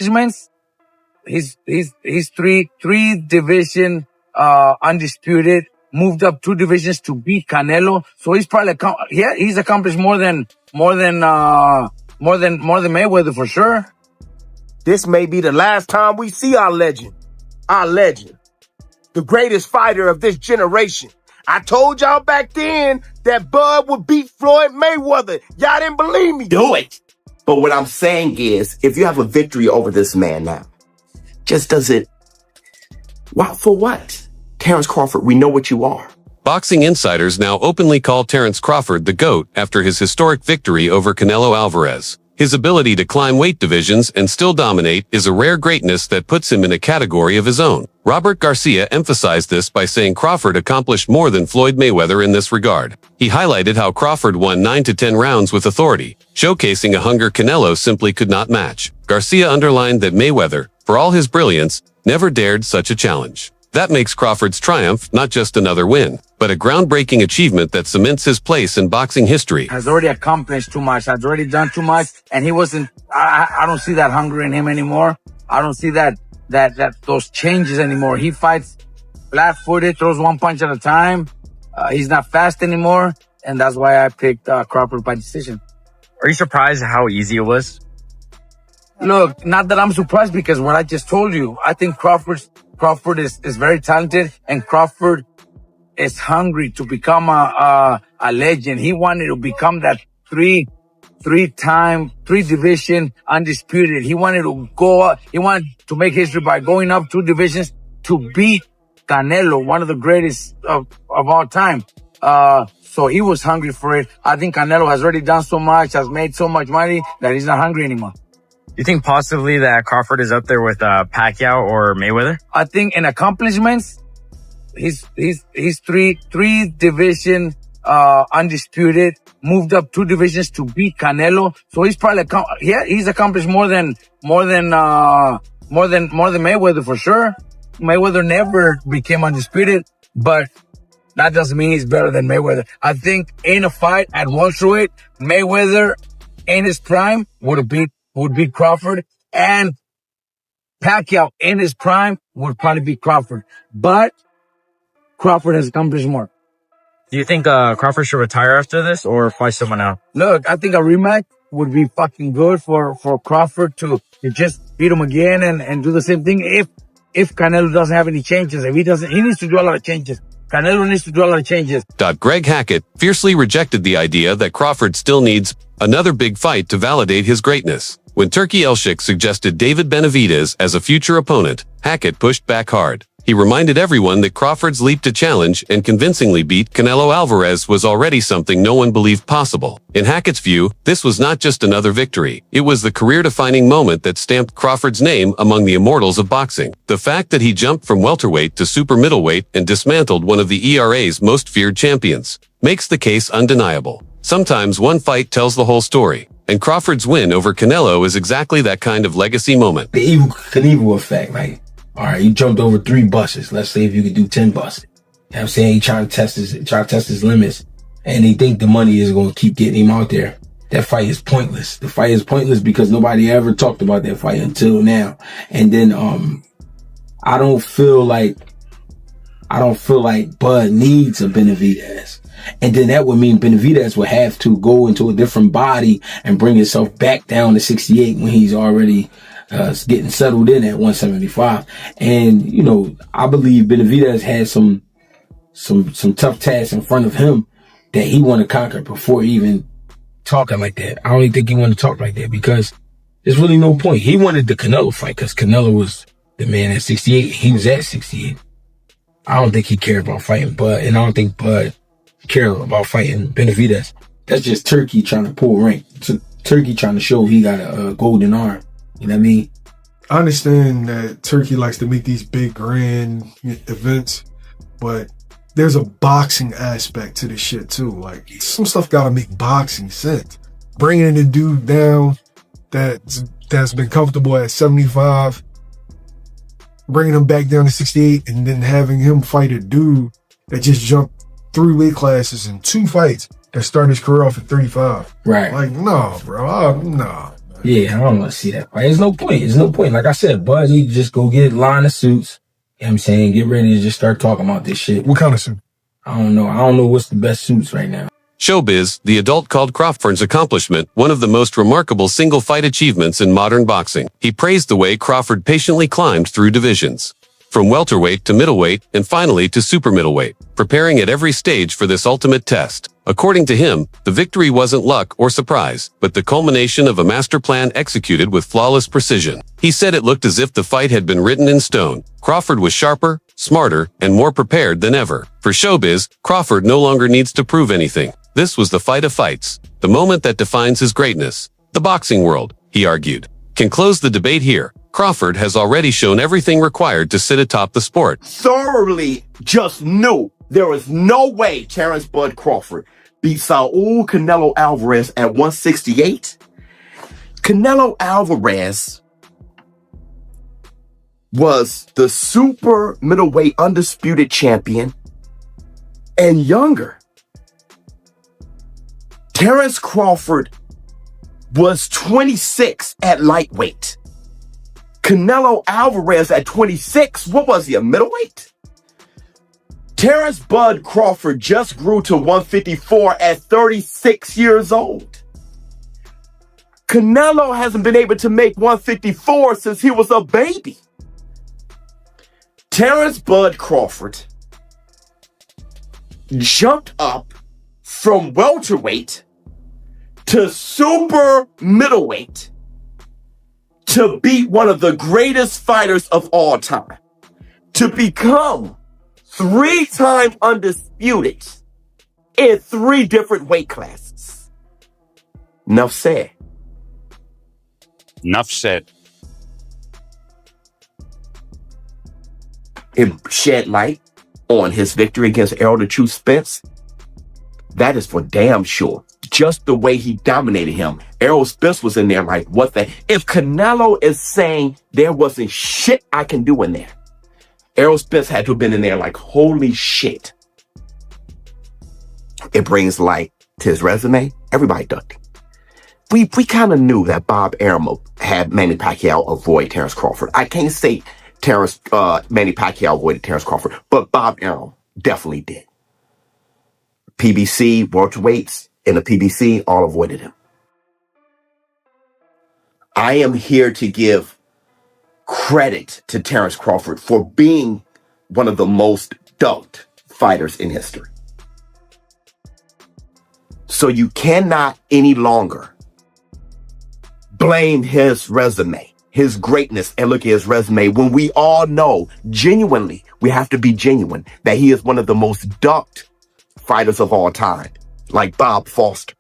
accomplishments, he's three division undisputed, moved up 2 divisions to beat Canelo. So he's probably he's accomplished more than Mayweather for sure. This may be the last time we see our legend, the greatest fighter of this generation. I told y'all back then that Bud would beat Floyd Mayweather. Y'all didn't believe me. Do it. But what I'm saying is, if you have a victory over this man now, just does it... For what? Terence Crawford, we know what you are. Boxing insiders now openly call Terence Crawford the GOAT after his historic victory over Canelo Alvarez. His ability to climb weight divisions and still dominate is a rare greatness that puts him in a category of his own. Robert Garcia emphasized this by saying Crawford accomplished more than Floyd Mayweather in this regard. He highlighted how Crawford won 9 to 10 rounds with authority, showcasing a hunger Canelo simply could not match. Garcia underlined that Mayweather, for all his brilliance, never dared such a challenge. That makes Crawford's triumph not just another win, but a groundbreaking achievement that cements his place in boxing history. Has already accomplished too much, has already done too much, and he wasn't, I don't see that hunger in him anymore. I don't see those changes anymore. He fights flat-footed, throws one punch at a time. He's not fast anymore, and that's why I picked Crawford by decision. Are you surprised how easy it was? Look, not that I'm surprised, because what I just told you, I think Crawford is very talented, and Crawford is hungry to become a legend. He wanted to become that three division undisputed. He wanted to go up. He wanted to make history by going up 2 divisions to beat Canelo, one of the greatest of all time. So he was hungry for it. I think Canelo has already done so much, has made so much money that he's not hungry anymore. You think possibly that Crawford is up there with Pacquiao or Mayweather? I think in accomplishments, he's three division undisputed, moved up 2 divisions to beat Canelo. So he's probably he's accomplished more than Mayweather for sure. Mayweather never became undisputed, but that doesn't mean he's better than Mayweather. I think in a fight at welterweight, Mayweather in his prime would beat Crawford, and Pacquiao in his prime would probably beat Crawford. But Crawford has accomplished more. Do you think Crawford should retire after this or fight someone else? Look, I think a rematch would be fucking good for Crawford to just beat him again and do the same thing. If Canelo doesn't have any changes, he needs to do a lot of changes. Canelo needs to do a lot of changes. Greg Hackett fiercely rejected the idea that Crawford still needs another big fight to validate his greatness. When Turki Elshik suggested David Benavidez as a future opponent, Hackett pushed back hard. He reminded everyone that Crawford's leap to challenge and convincingly beat Canelo Alvarez was already something no one believed possible. In Hackett's view, this was not just another victory. It was the career-defining moment that stamped Crawford's name among the immortals of boxing. The fact that he jumped from welterweight to super middleweight and dismantled one of the ERA's most feared champions makes the case undeniable. Sometimes one fight tells the whole story, and Crawford's win over Canelo is exactly that kind of legacy moment. The Evel Knievel effect, like, all right, you jumped over 3 buses. Let's say if you could do 10 buses. You know what I'm saying? He trying to test his limits, and they think the money is going to keep getting him out there. That fight is pointless. The fight is pointless because nobody ever talked about that fight until now. And then, I don't feel like Bud needs a Benavidez. And then that would mean Benavidez would have to go into a different body and bring himself back down to 68 when he's already getting settled in at 175. And, you know, I believe Benavidez has some tough tasks in front of him that he want to conquer before even talking like that. I don't even think he want to talk like that because there's really no point. He wanted the Canelo fight because Canelo was the man at 68. He was at 68. I don't think he cared about fighting Bud, and I don't think Bud cared about fighting Benavidez. That's just Turkey trying to pull rank. It's Turkey trying to show he got a golden arm. You know what I mean? I understand that Turkey likes to make these big grand events, but there's a boxing aspect to this shit too. Like, some stuff gotta make boxing sense. Bringing a dude down that's been comfortable at 75, bringing him back down to 68, and then having him fight a dude that just jumped 3 weight classes in 2 fights that started his career off at 35. Right. Like, no, bro. No. Yeah, I don't want to see that fight. There's no point. There's no point. Like I said, Bud need to just go get a line of suits. You know what I'm saying? Get ready to just start talking about this shit. What kind of suit? I don't know. I don't know what's the best suits right now. Showbiz, the adult called Crawford's accomplishment one of the most remarkable single-fight achievements in modern boxing. He praised the way Crawford patiently climbed through divisions, from welterweight to middleweight and finally to super middleweight, preparing at every stage for this ultimate test. According to him, the victory wasn't luck or surprise, but the culmination of a master plan executed with flawless precision. He said it looked as if the fight had been written in stone. Crawford was sharper, smarter, and more prepared than ever. For Showbiz, Crawford no longer needs to prove anything. This was the fight of fights, the moment that defines his greatness. The boxing world, he argued, can close the debate here. Crawford has already shown everything required to sit atop the sport. Thoroughly just knew there was no way Terence Bud Crawford beat Saul Canelo Alvarez at 168. Canelo Alvarez was the super middleweight undisputed champion and younger. Terence Crawford was 26 at lightweight. Canelo Alvarez at 26, what was he, a middleweight? Terence Bud Crawford just grew to 154 at 36 years old. Canelo hasn't been able to make 154 since he was a baby. Terence Bud Crawford jumped up from welterweight to super middleweight to beat one of the greatest fighters of all time, to become 3-time undisputed in 3 different weight classes. Enough said. Enough said. It shed light on his victory against Errol the True Spence. That is for damn sure. Just the way he dominated him. Errol Spence was in there like, what the? If Canelo is saying there wasn't shit I can do in there, Errol Spence had to have been in there like, holy shit. It brings light to his resume. Everybody ducked him. We kind of knew that Bob Arum had Manny Pacquiao avoid Terence Crawford. I can't say Manny Pacquiao avoided Terence Crawford, but Bob Arum definitely did. PBC, welterweights in the PBC all avoided him. I am here to give credit to Terence Crawford for being one of the most ducked fighters in history. So you cannot any longer blame his resume, his greatness, and look at his resume when we all know, genuinely, we have to be genuine, that he is one of the most ducked fighters of all time, like Bob Foster,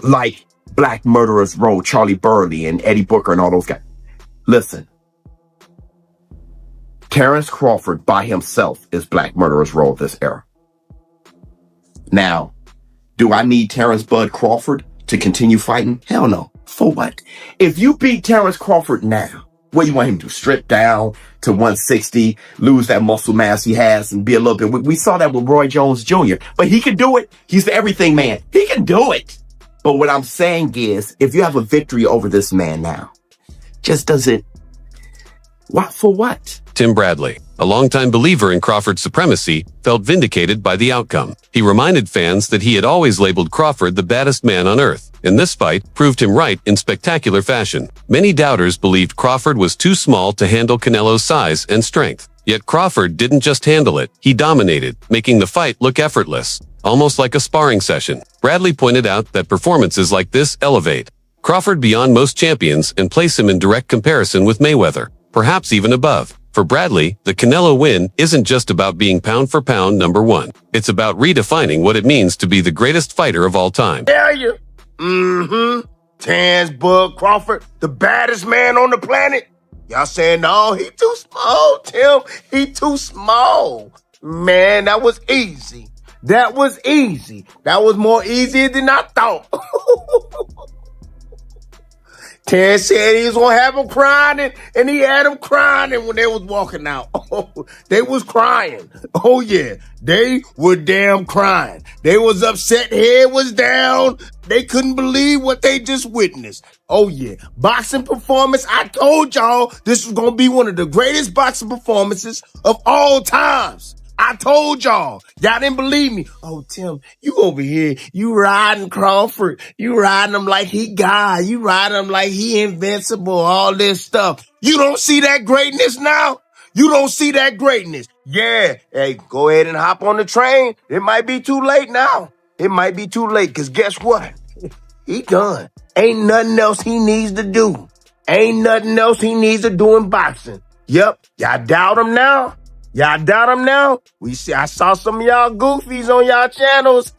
like Black Murderers Row, Charlie Burley and Eddie Booker and all those guys. Listen, Terence Crawford by himself is Black Murderers Row of this era. Now, do I need Terence Bud Crawford to continue fighting? Hell no. For what? If you beat Terence Crawford now, what you want him to do? Strip down to 160, lose that muscle mass he has, and be a little bit. We saw that with Roy Jones Jr., but he can do it. He's the everything man. He can do it. But what I'm saying is, if you have a victory over this man now, just does it. What for what? Tim Bradley, a longtime believer in Crawford's supremacy, felt vindicated by the outcome. He reminded fans that he had always labeled Crawford the baddest man on earth, and this fight proved him right in spectacular fashion. Many doubters believed Crawford was too small to handle Canelo's size and strength. Yet Crawford didn't just handle it, he dominated, making the fight look effortless, almost like a sparring session. Bradley pointed out that performances like this elevate Crawford beyond most champions and place him in direct comparison with Mayweather, perhaps even above. For Bradley, the Canelo win isn't just about being pound for pound number one. It's about redefining what it means to be the greatest fighter of all time. Dare you? Terence Bud Crawford, the baddest man on the planet. Y'all saying, no, he too small, Tim. He too small. Man, that was easy. That was easy. That was more easy than I thought. Terence said he was gonna have him crying, and he had him crying when they was walking out. Oh, they was crying. Oh yeah, they were damn crying. They was upset, head was down. They couldn't believe what they just witnessed. Oh yeah, boxing performance. I told y'all this was gonna be one of the greatest boxing performances of all times. I told y'all. Y'all didn't believe me. Oh, Tim, you over here. You riding Crawford. You riding him like he God. You riding him like he invincible. All this stuff. You don't see that greatness now? You don't see that greatness. Yeah. Hey, go ahead and hop on the train. It might be too late now. It might be too late, because guess what? He done. Ain't nothing else he needs to do. Ain't nothing else he needs to do in boxing. Yep. Y'all doubt him now? Y'all doubt him now? I saw some of y'all goofies on y'all channels.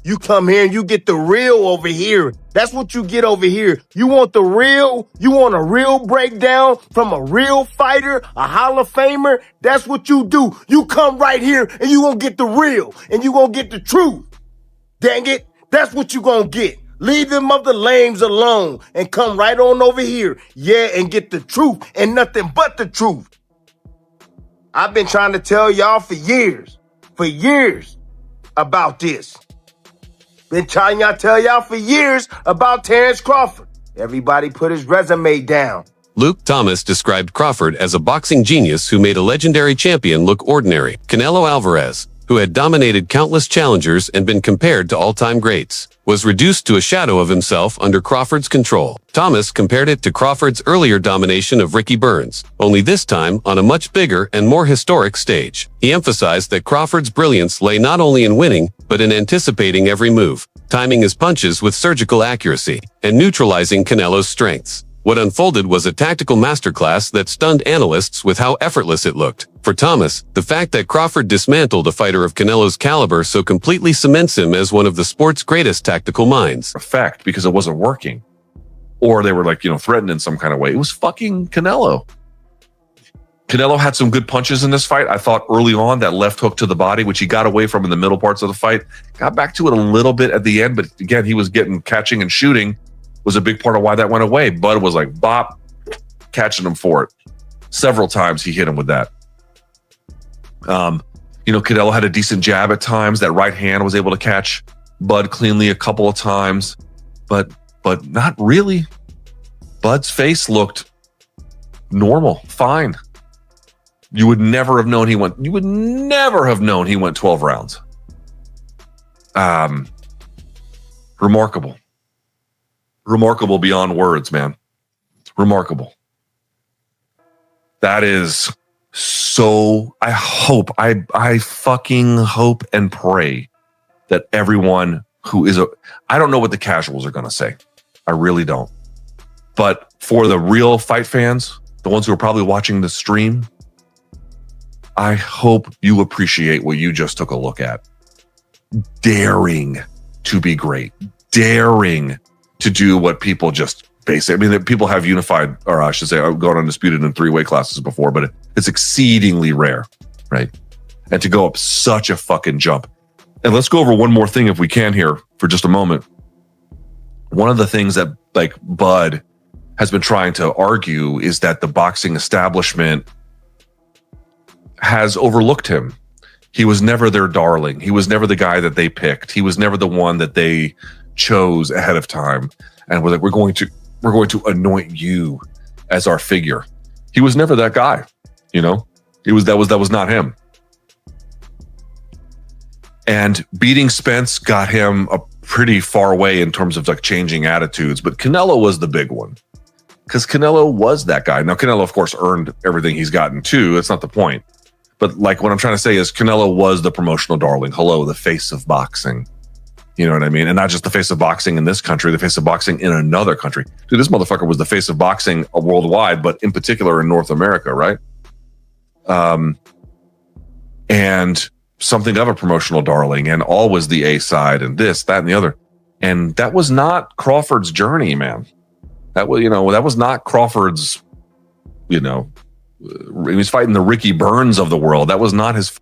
You come here and you get the real over here. That's what you get over here. You want the real? You want a real breakdown from a real fighter, a Hall of Famer? That's what you do. You come right here and you gonna get the real and you gonna get the truth. Dang it. That's what you gonna get. Leave them other lames alone and come right on over here. Yeah, and get the truth and nothing but the truth. I've been trying to tell y'all for years about this. Been trying to tell y'all for years about Terence Crawford. Everybody put his resume down. Luke Thomas described Crawford as a boxing genius who made a legendary champion look ordinary. Canelo Alvarez, who had dominated countless challengers and been compared to all-time greats, was reduced to a shadow of himself under Crawford's control. Thomas compared it to Crawford's earlier domination of Ricky Burns, only this time on a much bigger and more historic stage. He emphasized that Crawford's brilliance lay not only in winning, but in anticipating every move, timing his punches with surgical accuracy, and neutralizing Canelo's strengths. What unfolded was a tactical masterclass that stunned analysts with how effortless it looked. For Thomas, the fact that Crawford dismantled a fighter of Canelo's caliber so completely cements him as one of the sport's greatest tactical minds. Effect because it wasn't working. Or they were like, threatened in some kind of way. It was fucking Canelo. Canelo had some good punches in this fight. I thought early on that left hook to the body, which he got away from in the middle parts of the fight, got back to it a little bit at the end. But again, he was catching and shooting was a big part of why that went away. Bud was like, bop, catching him for it. Several times he hit him with that. Canelo had a decent jab at times. That right hand was able to catch Bud cleanly a couple of times, but not really. Bud's face looked normal, fine. You would never have known he went 12 rounds. Remarkable beyond words, man. Remarkable. That is so, I fucking hope and pray that everyone who is I don't know what the casuals are going to say. I really don't. But for the real fight fans, the ones who are probably watching the stream, I hope you appreciate what you just took a look at. Daring to be great. Daring to do what people just basically, people have unified, or I should say, I've gone undisputed in 3-weight classes before, but it's exceedingly rare, right? And to go up such a fucking jump. And let's go over one more thing if we can here for just a moment. One of the things that Bud has been trying to argue is that the boxing establishment has overlooked him. He was never their darling. He was never the guy that they picked. He was never the one that they chose ahead of time and was like, we're going to anoint you as our figure. He was never that guy, that was not him. And beating Spence got him a pretty far way in terms of changing attitudes, but Canelo was the big one because Canelo was that guy. Now Canelo of course earned everything he's gotten too. That's not the point. But what I'm trying to say is Canelo was the promotional darling. Hello, the face of boxing. You know what I mean? And not just the face of boxing in this country, the face of boxing in another country. Dude, this motherfucker was the face of boxing worldwide, but in particular in North America, right? And something of a promotional darling and always the A side and this, that, and the other. And that was not Crawford's journey, man. That was not Crawford's, he was fighting the Ricky Burns of the world. That was not his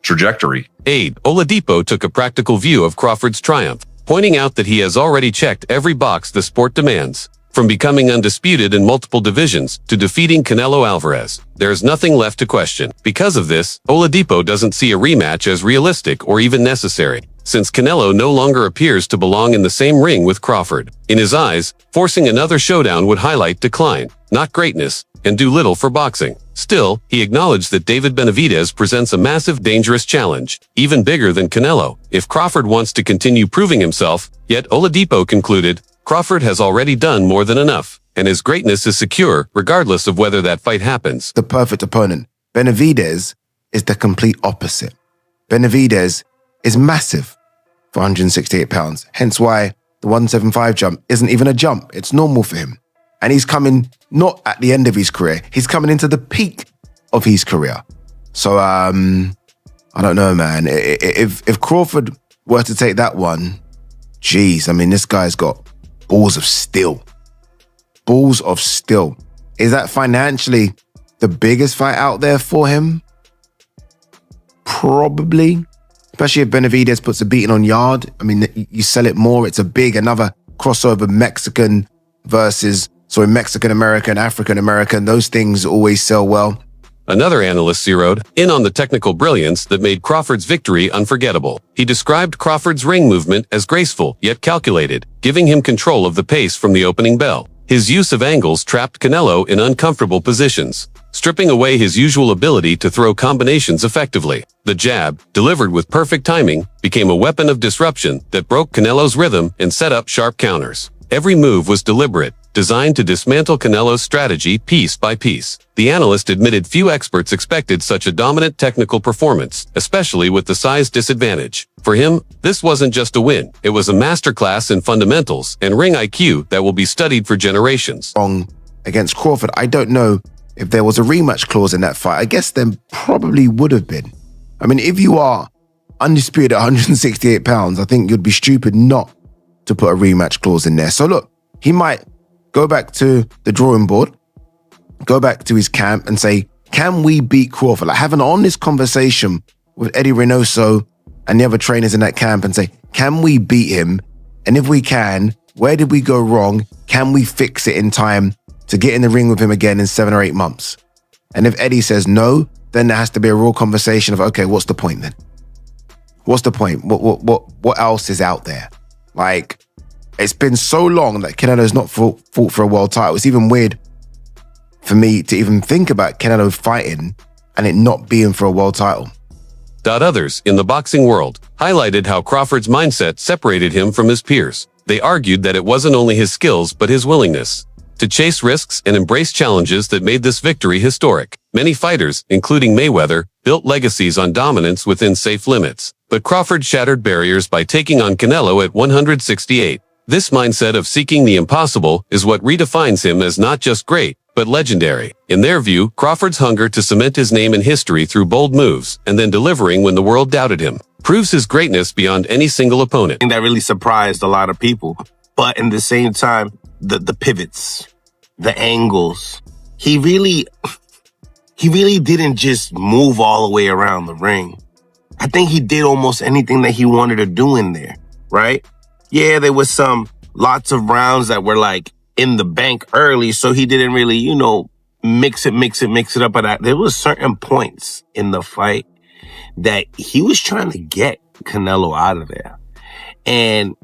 trajectory. Oladipo took a practical view of Crawford's triumph. pointing out that he has already checked every box the sport demands. From becoming undisputed in multiple divisions to defeating Canelo Alvarez, there is nothing left to question. Because of this, Oladipo doesn't see a rematch as realistic or even necessary, since Canelo no longer appears to belong in the same ring with Crawford. In his eyes, forcing another showdown would highlight decline, not greatness, and do little for boxing. Still, he acknowledged that David Benavidez presents a massive, dangerous challenge, even bigger than Canelo, if Crawford wants to continue proving himself. Yet Oladipo concluded, Crawford has already done more than enough, and his greatness is secure regardless of whether that fight happens. The perfect opponent. Benavidez is the complete opposite. Benavidez is massive for 168 pounds, hence why the 175 jump isn't even a jump. It's normal for him. And he's coming not at the end of his career, he's coming into the peak of his career. So, I don't know, man. If Crawford were to take that one, geez, I mean, this guy's got balls of steel. Balls of steel. Is that financially the biggest fight out there for him? Probably. Especially if Benavidez puts a beating on Yard. I mean, you sell it more. It's another crossover Mexican Mexican-American, African-American. Those things always sell well. Another analyst zeroed in on the technical brilliance that made Crawford's victory unforgettable. He described Crawford's ring movement as graceful yet calculated, giving him control of the pace from the opening bell. His use of angles trapped Canelo in uncomfortable positions, stripping away his usual ability to throw combinations effectively. The jab, delivered with perfect timing, became a weapon of disruption that broke Canelo's rhythm and set up sharp counters. Every move was deliberate, designed to dismantle Canelo's strategy piece by piece. The analyst admitted few experts expected such a dominant technical performance, especially with the size disadvantage. For him, this wasn't just a win, it was a masterclass in fundamentals and ring IQ that will be studied for generations. Wrong against Crawford. I don't know if there was a rematch clause in that fight. I guess there probably would have been. I mean, if you are undisputed at 168 pounds, I think you'd be stupid not to put a rematch clause in there. So look, he might go back to the drawing board, go back to his camp and say, can we beat Crawford? Like, have an honest conversation with Eddie Reynoso and the other trainers in that camp and say, can we beat him? And if we can, where did we go wrong? Can we fix it in time to get in the ring with him again in 7 or 8 months? And if Eddie says no, then there has to be a real conversation of, okay, what's the point then? What's the point? What else is out there? Like, it's been so long that Canelo's not fought for a world title. It's even weird for me to even think about Canelo fighting and it not being for a world title. Others in the boxing world highlighted how Crawford's mindset separated him from his peers. They argued that it wasn't only his skills but his willingness to chase risks and embrace challenges that made this victory historic. Many fighters, including Mayweather, built legacies on dominance within safe limits, but Crawford shattered barriers by taking on Canelo at 168. This mindset of seeking the impossible is what redefines him as not just great, but legendary. In their view, Crawford's hunger to cement his name in history through bold moves and then delivering when the world doubted him proves his greatness beyond any single opponent. That really surprised a lot of people. But in the same time, the pivots, the angles, he really didn't just move all the way around the ring. I think he did almost anything that he wanted to do in there, right? Yeah, there was lots of rounds that were like in the bank early, so he didn't really, mix it up. But there was certain points in the fight that he was trying to get Canelo out of there. And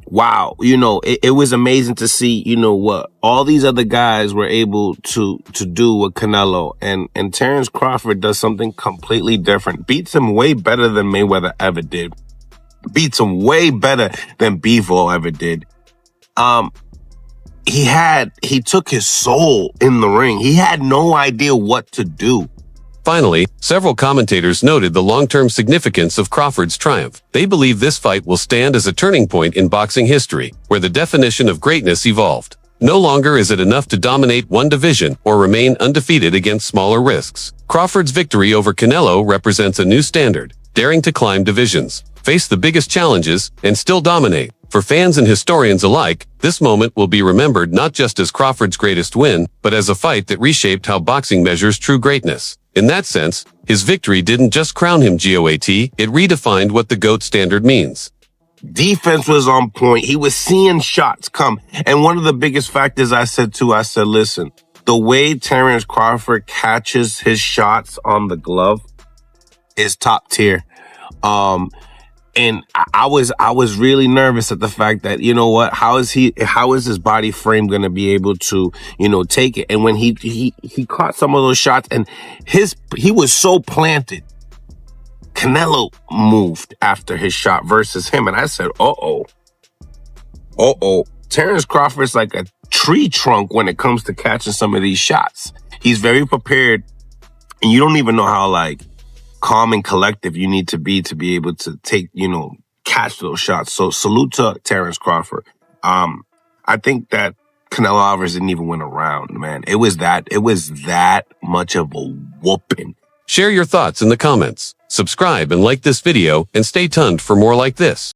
wow, it was amazing to see, what all these other guys were able to do with Canelo. And Terence Crawford does something completely different. Beats him way better than Mayweather ever did. Beats him way better than Bivol ever did. He took his soul in the ring. He had no idea what to do. Finally, several commentators noted the long-term significance of Crawford's triumph. They believe this fight will stand as a turning point in boxing history, where the definition of greatness evolved. No longer is it enough to dominate one division or remain undefeated against smaller risks. Crawford's victory over Canelo represents a new standard, daring to climb divisions, face the biggest challenges, and still dominate. For fans and historians alike, this moment will be remembered not just as Crawford's greatest win, but as a fight that reshaped how boxing measures true greatness. In that sense, his victory didn't just crown him GOAT, it redefined what the GOAT standard means. Defense was on point. He was seeing shots come. And one of the biggest factors I said, listen, the way Terence Crawford catches his shots on the glove is top tier. And I was really nervous at the fact that, you know what, how is his body frame going to be able to, take it? And when he caught some of those shots and he was so planted, Canelo moved after his shot versus him. And I said, Terence Crawford's like a tree trunk when it comes to catching some of these shots. He's very prepared, and you don't even know how like calm and collective you need to be able to take, catch those shots. So salute to Terence Crawford. I think that Canelo Alvarez didn't even win a round, man. It was that much of a whooping. Share your thoughts in the comments. Subscribe and like this video, and stay tuned for more like this.